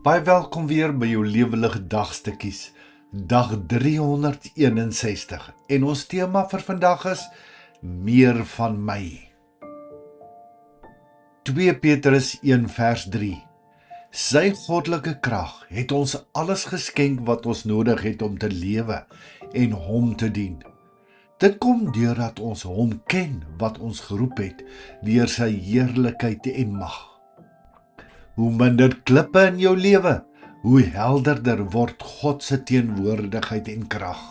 Baie welkom weer by jou lewelige dagstukkies, dag 361. En ons tema vir vandag is meer van my. 2 Petrus 1 vers 3. Sy goddelike krag het ons alles geskenk wat ons nodig het om te lewe en hom te dien. Dit kom deurdat ons hom ken wat ons geroep het deur sy heerlikheid en mag. Hoe minder klippe in jou lewe, hoe helderder word God se teenwoordigheid en krag.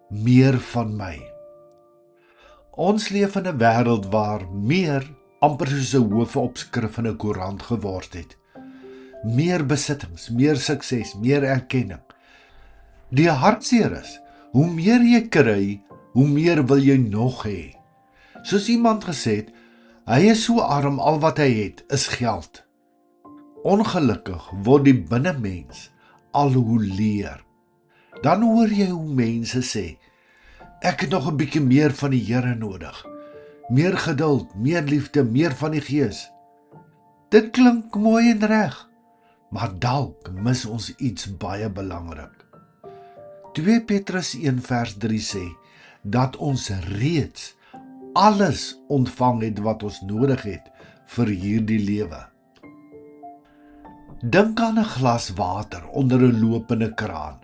Meer van my. Ons leef in 'n wêreld waar meer amper soos 'n hoofopskrif in 'n koerant geword het. Meer besittings, meer sukses, meer erkenning. Die hartseer is, hoe meer jy kry, hoe meer wil jy nog hê. Soos iemand gesê het, hy is so arm, al wat hy het is geld. Ongelukkig word die binnemens al hoe leer. Dan hoor jy hoe mense sê, ek het nog 'n bietjie meer van die Here nodig. Meer geduld, meer liefde, meer van die Gees. Dit klink mooi en reg, maar dalk mis ons iets baie belangrik. 2 Petrus 1 vers 3 sê, dat ons reeds alles ontvang het wat ons nodig het vir hierdie lewe. Dink aan 'n glas water onder 'n lopende kraan.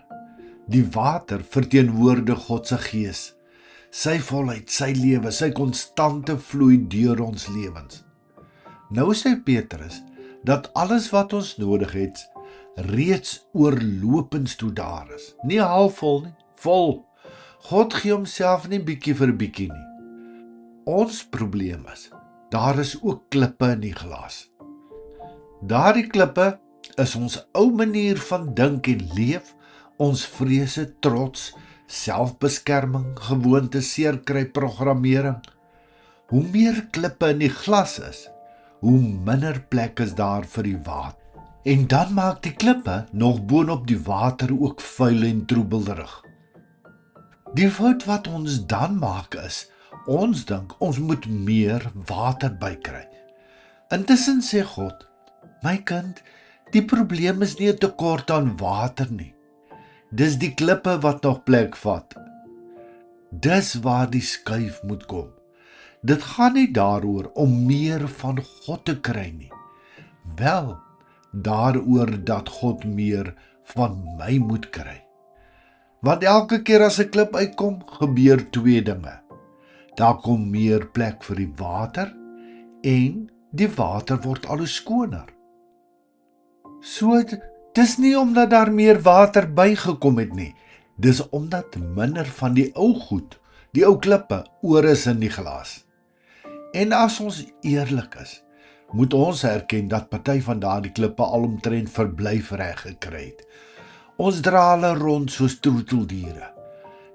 Die water verteenwoordig God se Gees, sy volheid, sy lewe, sy konstante vloei deur ons lewens. Nou sê Petrus dat alles wat ons nodig het reeds oorlopends toe daar is. Nie halfvol nie, vol. God gee homself nie bietjie vir bietjie nie. Ons probleem is, daar is ook klippe in die glas. Daardie klippe is ons ou manier van dink en leef, ons vrese, trots, selfbeskerming, gewoontes, seerkry, programmering. Hoe meer klippe in die glas is, hoe minder plek is daar vir die water. En dan maak die klippe nog boonop die water ook vuil en troebelderig. Die fout wat ons dan maak is, ons dink ons moet meer water bykry. Intussen sê God, my kind, die probleem is nie 'n tekort aan water nie. Dis die klippe wat nog plek vat. Dis waar die skuif moet kom. Dit gaan nie daaroor om meer van God te kry nie. Wel, daaroor dat God meer van my moet kry. Want elke keer as 'n klip uitkom, gebeur twee dinge. Daar kom meer plek vir die water en die water word al hoe skoner. So, dis nie omdat daar meer water bygekom het nie. Dis omdat minder van die ou goed, die ou klippe, oor is in die glas. En as ons eerlik is, moet ons erken dat party van daardie klippe alomtrent verblyf reg gekry het. Ons dra hulle rond soos troeteldiere.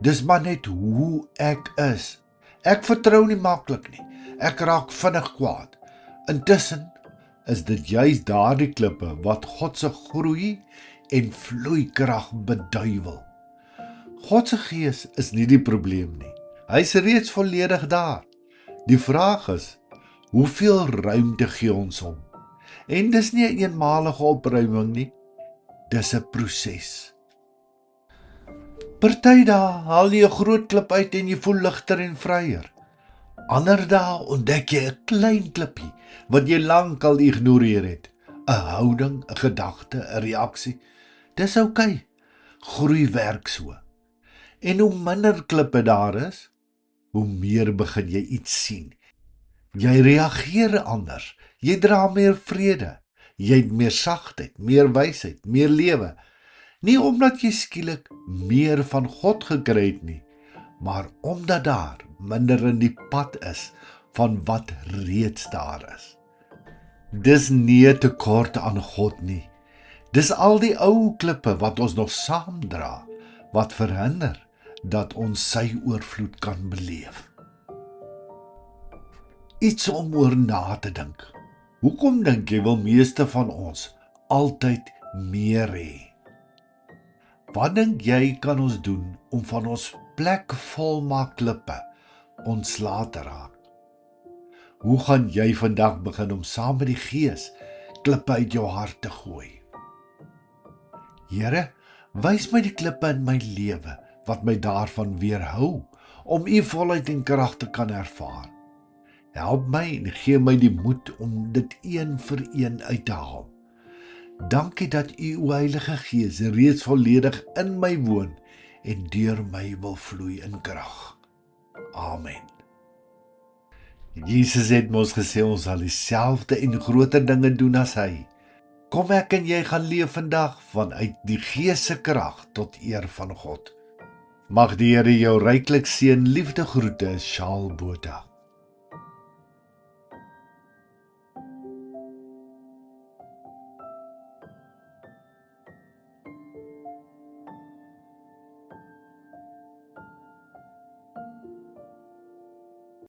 Dis maar net hoe ek is. Ek vertrou nie maklik nie. Ek raak vinnig kwaad. Intussen is dit juis daardie klippe wat God se groei en vloeikrag beduiwel. God se Gees is nie die probleem nie. Hy is reeds volledig daar. Die vraag is, hoeveel ruimte gee ons hom? En dis nie 'n eenmalige opruiming nie, dis 'n proses. Party dae haal jy 'n groot klip uit en jy voel ligter en vryer. Ander dae ontdek jy 'n klein klippie wat jy lankal ignoreer het. 'n Houding, 'n gedagte, 'n reaksie. Dis oukei. Groei werk so. En hoe minder klippe daar is, hoe meer begin jy iets sien. Jy reageer anders. Jy dra meer vrede. Jy het meer sagtheid, meer wysheid, meer lewe. Nie omdat jy skielik meer van God gekry het nie, maar omdat daar minder in die pad is van wat reeds daar is. Dis nie 'n tekort aan God nie. Dis al die ou klippe wat ons nog saamdra, wat verhinder dat ons sy oorvloed kan beleef. Iets om oor na te dink. Hoekom dink jy wil meeste van ons altyd meer hê? Wat dink jy kan ons doen om van ons plek volmaak klippe ontslae te raak? Hoe gaan jy vandag begin om saam met die Gees klippe uit jou hart te gooi? Here, wys my die klippe in my lewe wat my daarvan weerhou om U volheid en krag te kan ervaar. Help my en gee my die moed om dit een vir een uit te haal. Dankie dat U, o Heilige Gees, reeds volledig in my woon en deur my wil vloei in krag. Amen. Jesus het ons gesê ons sal dieselfde en groter dinge doen as hy. Kom ek en jy gaan leef vandag vanuit die Gees se krag tot eer van God. Mag die Here jou ryklik seën. Liefde groete, Shaal Botha.